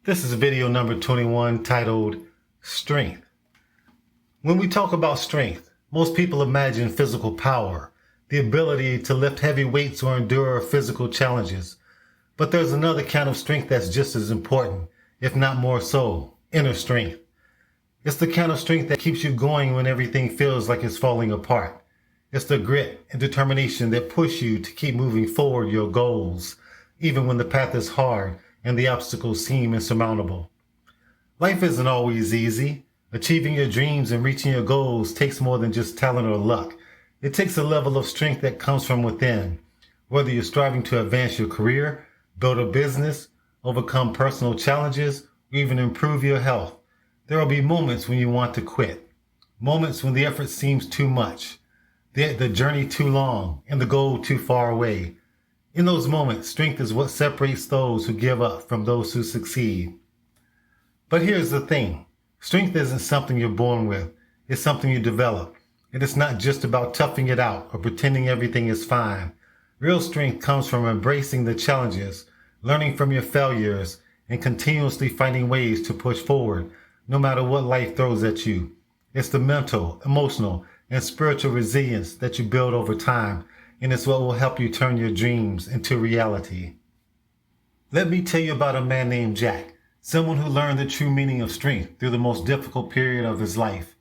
This is video number 21 titled Strength. When we talk about strength, most people imagine physical power, the ability to lift heavy weights or endure physical challenges. But there's another kind of strength that's just as important, if not more so, inner strength. It's the kind of strength that keeps you going when everything feels like it's falling apart. It's the grit and determination that push you to keep moving forward your goals, even when the path is hard and the obstacles seem insurmountable. Life isn't always easy. Achieving your dreams and reaching your goals takes more than just talent or luck. It takes a level of strength that comes from within. Whether you're striving to advance your career, build a business, overcome personal challenges, or even improve your health, there will be moments when you want to quit. Moments when the effort seems too much, the journey too long, and the goal too far away. In those moments, strength is what separates those who give up from those who succeed. But here's the thing. Strength isn't something you're born with. It's something you develop. And it's not just about toughing it out or pretending everything is fine. Real strength comes from embracing the challenges, learning from your failures, and continuously finding ways to push forward, no matter what life throws at you. It's the mental, emotional, and spiritual resilience that you build over time, and it's what will help you turn your dreams into reality. Let me tell you about a man named Jack, someone who learned the true meaning of strength through the most difficult period of his life.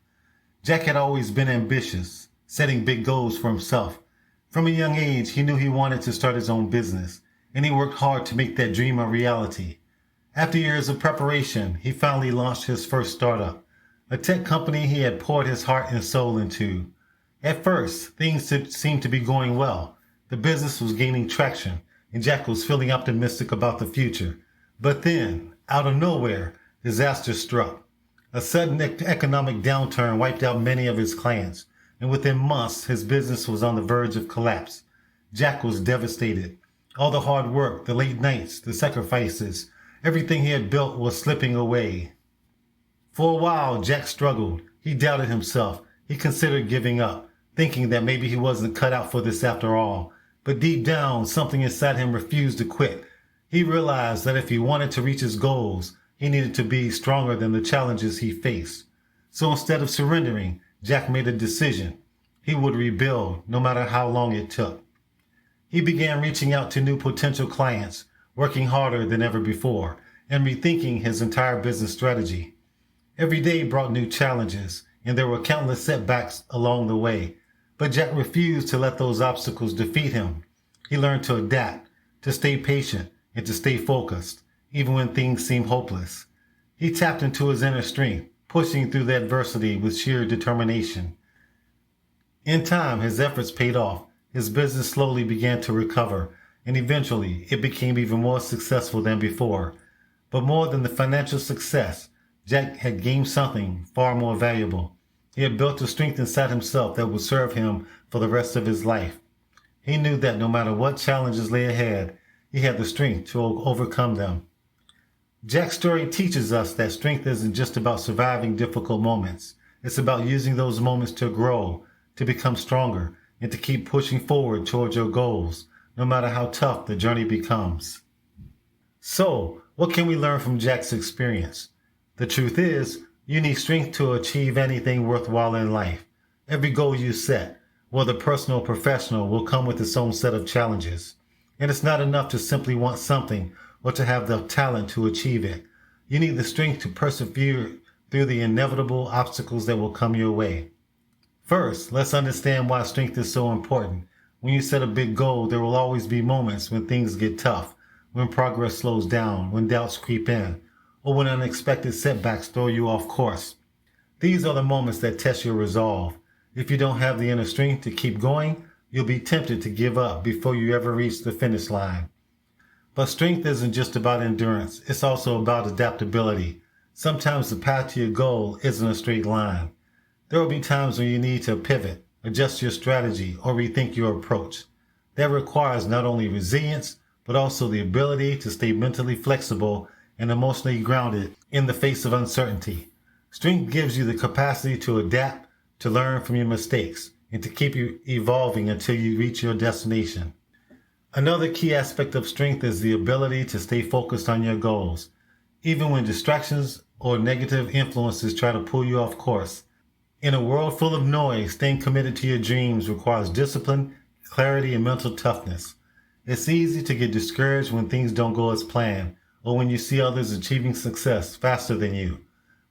Jack had always been ambitious, setting big goals for himself. From a young age, he knew he wanted to start his own business, and he worked hard to make that dream a reality. After years of preparation, he finally launched his first startup, a tech company he had poured his heart and soul into. At first, things seemed to be going well. The business was gaining traction, and Jack was feeling optimistic about the future. But then, out of nowhere, disaster struck. A sudden economic downturn wiped out many of his clients, and within months, his business was on the verge of collapse. Jack was devastated. All the hard work, the late nights, the sacrifices, everything he had built was slipping away. For a while, Jack struggled. He doubted himself. He considered giving up, thinking that maybe he wasn't cut out for this after all. But deep down, something inside him refused to quit. He realized that if he wanted to reach his goals, he needed to be stronger than the challenges he faced. So instead of surrendering, Jack made a decision. He would rebuild, no matter how long it took. He began reaching out to new potential clients, working harder than ever before, and rethinking his entire business strategy. Every day brought new challenges, and there were countless setbacks along the way. But Jack refused to let those obstacles defeat him. He learned to adapt, to stay patient, and to stay focused, even when things seemed hopeless. He tapped into his inner strength, pushing through the adversity with sheer determination. In time, his efforts paid off. His business slowly began to recover, and eventually it became even more successful than before. But more than the financial success, Jack had gained something far more valuable. He had built a strength inside himself that would serve him for the rest of his life. He knew that no matter what challenges lay ahead, he had the strength to overcome them. Jack's story teaches us that strength isn't just about surviving difficult moments. It's about using those moments to grow, to become stronger, and to keep pushing forward towards your goals, no matter how tough the journey becomes. So, what can we learn from Jack's experience? The truth is, you need strength to achieve anything worthwhile in life. Every goal you set, whether personal or professional, will come with its own set of challenges. And it's not enough to simply want something or to have the talent to achieve it. You need the strength to persevere through the inevitable obstacles that will come your way. First, let's understand why strength is so important. When you set a big goal, there will always be moments when things get tough, when progress slows down, when doubts creep in, or when unexpected setbacks throw you off course. These are the moments that test your resolve. If you don't have the inner strength to keep going, you'll be tempted to give up before you ever reach the finish line. But strength isn't just about endurance, it's also about adaptability. Sometimes the path to your goal isn't a straight line. There will be times when you need to pivot, adjust your strategy, or rethink your approach. That requires not only resilience, but also the ability to stay mentally flexible and emotionally grounded in the face of uncertainty. Strength gives you the capacity to adapt, to learn from your mistakes, and to keep you evolving until you reach your destination. Another key aspect of strength is the ability to stay focused on your goals. even when distractions or negative influences try to pull you off course. In a world full of noise, staying committed to your dreams requires discipline, clarity, and mental toughness. It's easy to get discouraged when things don't go as planned or when you see others achieving success faster than you.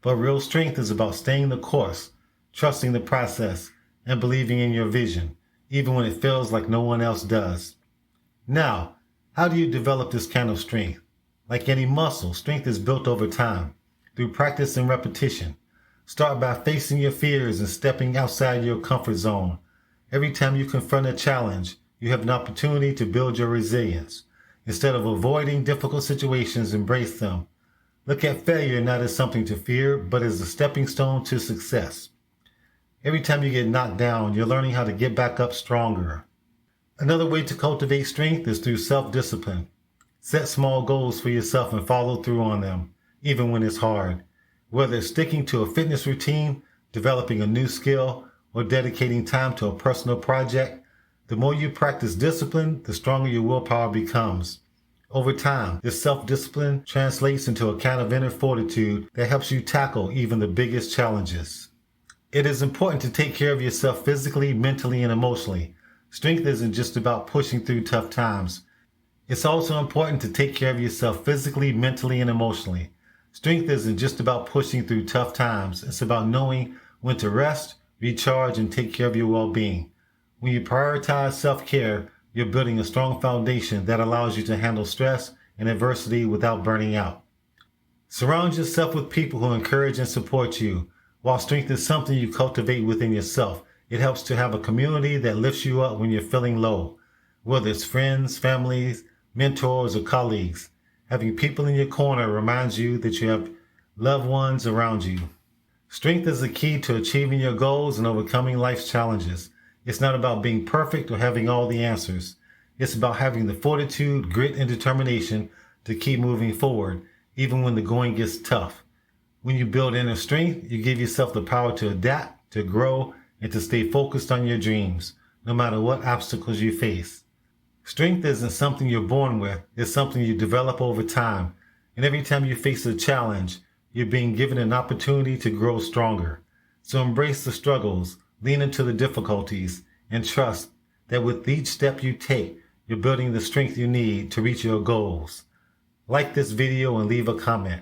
But real strength is about staying the course, trusting the process, and believing in your vision, even when it feels like no one else does. Now, how do you develop this kind of strength? Like any muscle, strength is built over time, through practice and repetition. Start by facing your fears and stepping outside your comfort zone. Every time you confront a challenge, you have an opportunity to build your resilience. Instead of avoiding difficult situations, embrace them. Look at failure not as something to fear, but as a stepping stone to success. Every time you get knocked down, you're learning how to get back up stronger. Another way to cultivate strength is through self-discipline. Set small goals for yourself and follow through on them, even when it's hard. Whether it's sticking to a fitness routine, developing a new skill, or dedicating time to a personal project, the more you practice discipline, the stronger your willpower becomes. Over time, this self-discipline translates into a kind of inner fortitude that helps you tackle even the biggest challenges. It is important to take care of yourself physically, mentally, and emotionally. Strength isn't just about pushing through tough times. It's also important to take care of yourself physically, mentally, and emotionally. Strength isn't just about pushing through tough times. It's about knowing when to rest, recharge, and take care of your well-being. When you prioritize self-care, you're building a strong foundation that allows you to handle stress and adversity without burning out. Surround yourself with people who encourage and support you. While strength is something you cultivate within yourself, it helps to have a community that lifts you up when you're feeling low. Whether it's friends, families, mentors, or colleagues, having people in your corner reminds you that you have loved ones around you. Strength is the key to achieving your goals and overcoming life's challenges. It's not about being perfect or having all the answers. It's about having the fortitude, grit, and determination to keep moving forward, even when the going gets tough. When you build inner strength, you give yourself the power to adapt, to grow, and to stay focused on your dreams, no matter what obstacles you face. Strength isn't something you're born with, it's something you develop over time. And every time you face a challenge, you're being given an opportunity to grow stronger. So embrace the struggles, lean into the difficulties, and trust that with each step you take, you're building the strength you need to reach your goals. Like this video and leave a comment.